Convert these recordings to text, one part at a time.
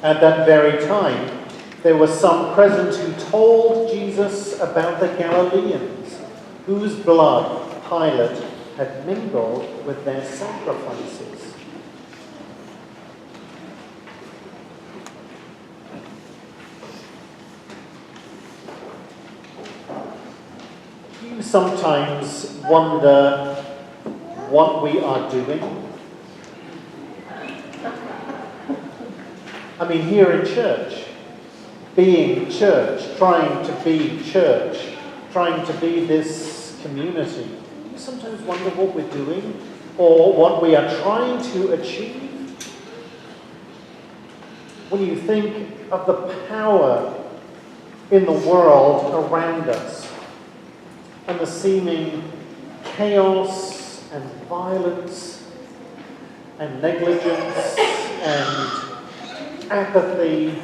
At that very time, there were some present who told Jesus about the Galileans, whose blood Pilate had mingled with their sacrifices. You sometimes wonder what we are doing. I mean, here in church, being church, trying to be church, trying to be this community. You sometimes wonder what we're doing or what we are trying to achieve. When you think of the power in the world around us and the seeming chaos and violence and negligence and apathy,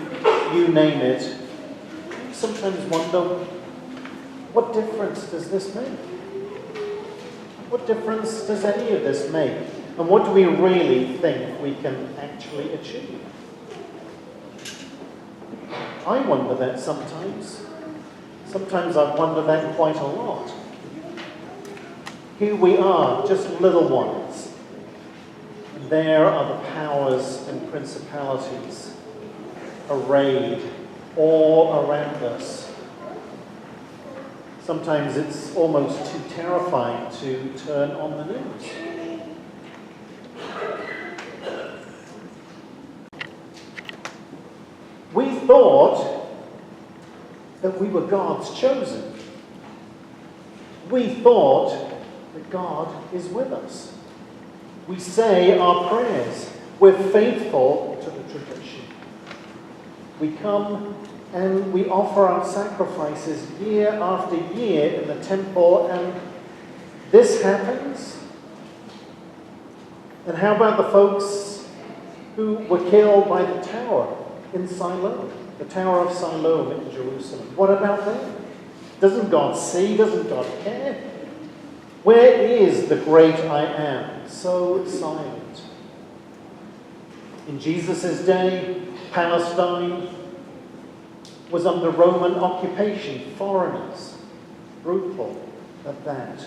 you name it, you sometimes wonder, what difference does this make? What difference does any of this make? And what do we really think we can actually achieve? I wonder that sometimes. Sometimes I wonder that quite a lot. Here we are, just little ones. And there are the powers and principalities arrayed all around us. Sometimes it's almost too terrifying to turn on the news. We thought that we were God's chosen. We thought that God is with us. We say our prayers. We're faithful to the tradition. We come and we offer our sacrifices year after year in the temple, and this happens. And how about the folks who were killed by the tower in Siloam, the Tower of Siloam in Jerusalem? What about them? Doesn't God see? Doesn't God care? Where is the great I am? So silent. In Jesus' day, Palestine was under Roman occupation, foreigners, brutal at that.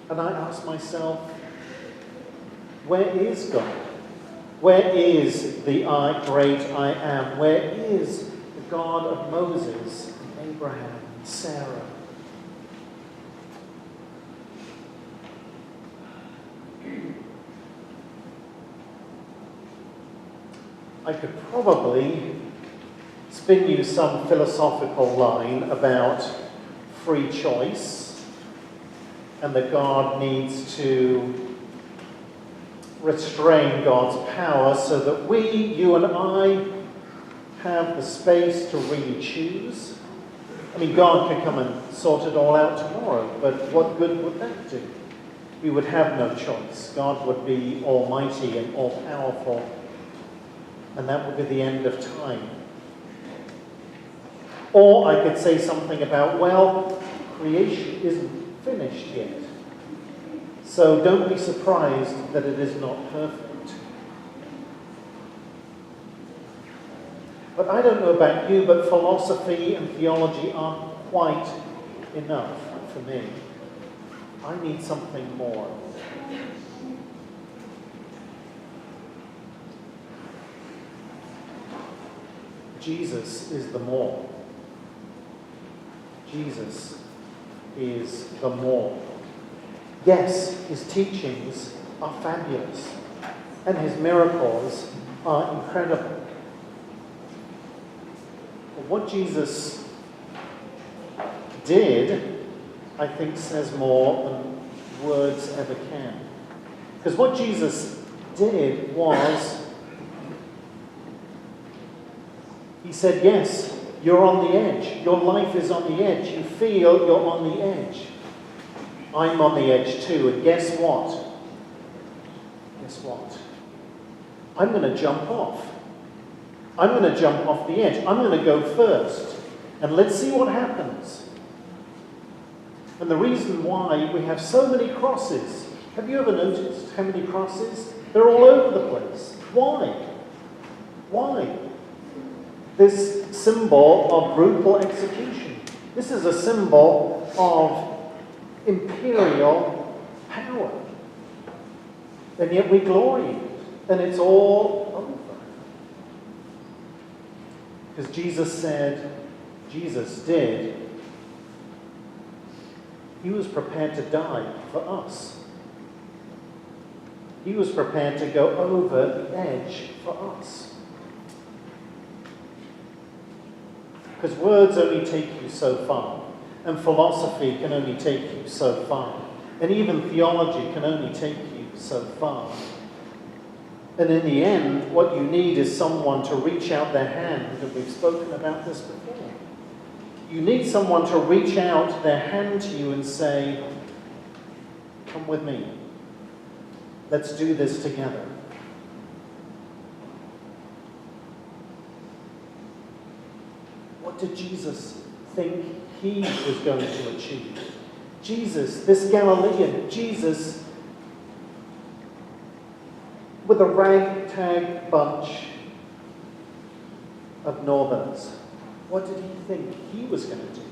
And I ask myself, where is God? Where is the great I am? Where is the God of Moses, and Abraham, and Sarah? I could probably spin you some philosophical line about free choice and that God needs to restrain God's power so that we, you and I, have the space to really choose. I mean, God could come and sort it all out tomorrow, but what good would that do? We would have no choice. God would be almighty and all-powerful, and that would be the end of time. Or I could say something about, well, creation isn't finished yet. So don't be surprised that it is not perfect. But I don't know about you, but philosophy and theology aren't quite enough for me. I need something more. Jesus is the more. Jesus is the more. Yes, his teachings are fabulous, and his miracles are incredible. But what Jesus did, I think, says more than words ever can. Because what Jesus did was, he said, yes, you're on the edge. Your life is on the edge. You feel you're on the edge. I'm on the edge too, and guess what? Guess what? I'm going to jump off. I'm going to jump off the edge. I'm going to go first. And let's see what happens. And the reason why we have so many crosses, have you ever noticed how many crosses? They're all over the place. Why? Why? This symbol of brutal execution. This is a symbol of imperial power. And yet we glory in it. And it's all over. Because Jesus did, he was prepared to die for us. He was prepared to go over the edge for us. Because words only take you so far, and philosophy can only take you so far, and even theology can only take you so far. And in the end, what you need is someone to reach out their hand, and we've spoken about this before. You need someone to reach out their hand to you and say, come with me. Let's do this together. What did Jesus think he was going to achieve? Jesus, this Galilean, Jesus, with a ragtag bunch of northerners. What did he think he was going to do?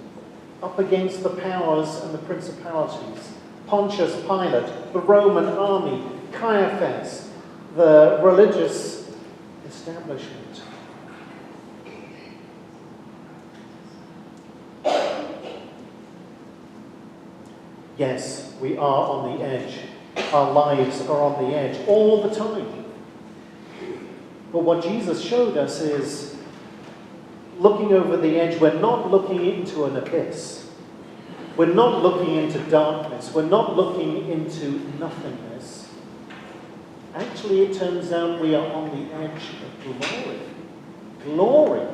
Up against the powers and the principalities. Pontius Pilate, the Roman army, Caiaphas, the religious establishment. Yes, we are on the edge. Our lives are on the edge all the time. But what Jesus showed us is looking over the edge. We're not looking into an abyss. We're not looking into darkness. We're not looking into nothingness. Actually, it turns out we are on the edge of glory. Glory.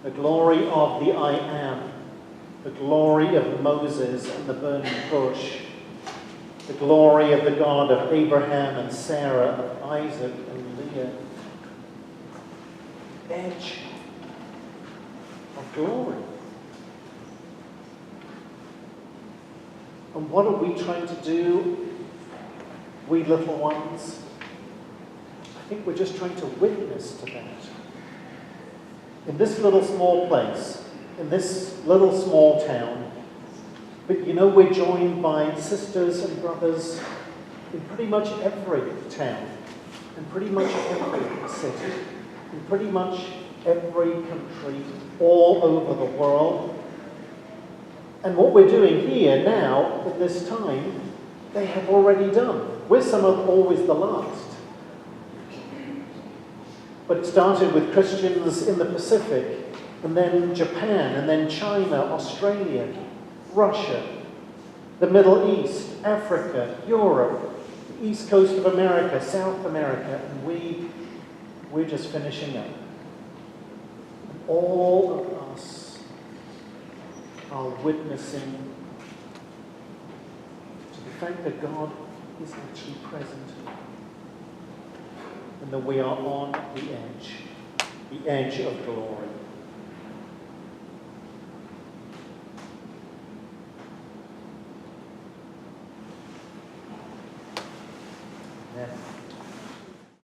The glory of the I Am. The glory of Moses and the burning bush. The glory of the God of Abraham and Sarah, of Isaac and Leah. Edge of glory. And what are we trying to do, we little ones? I think we're just trying to witness to that. In this little small place, in this little small town, but you know, we're joined by sisters and brothers in pretty much every town, in pretty much every city, in pretty much every country, all over the world. And what we're doing here now, at this time, they have already done. We're some of always the last. But it started with Christians in the Pacific, and then Japan, and then China, Australia, Russia, the Middle East, Africa, Europe, the East Coast of America, South America, and we're just finishing up. And all of us are witnessing to the fact that God is actually present, and that we are on the edge of glory.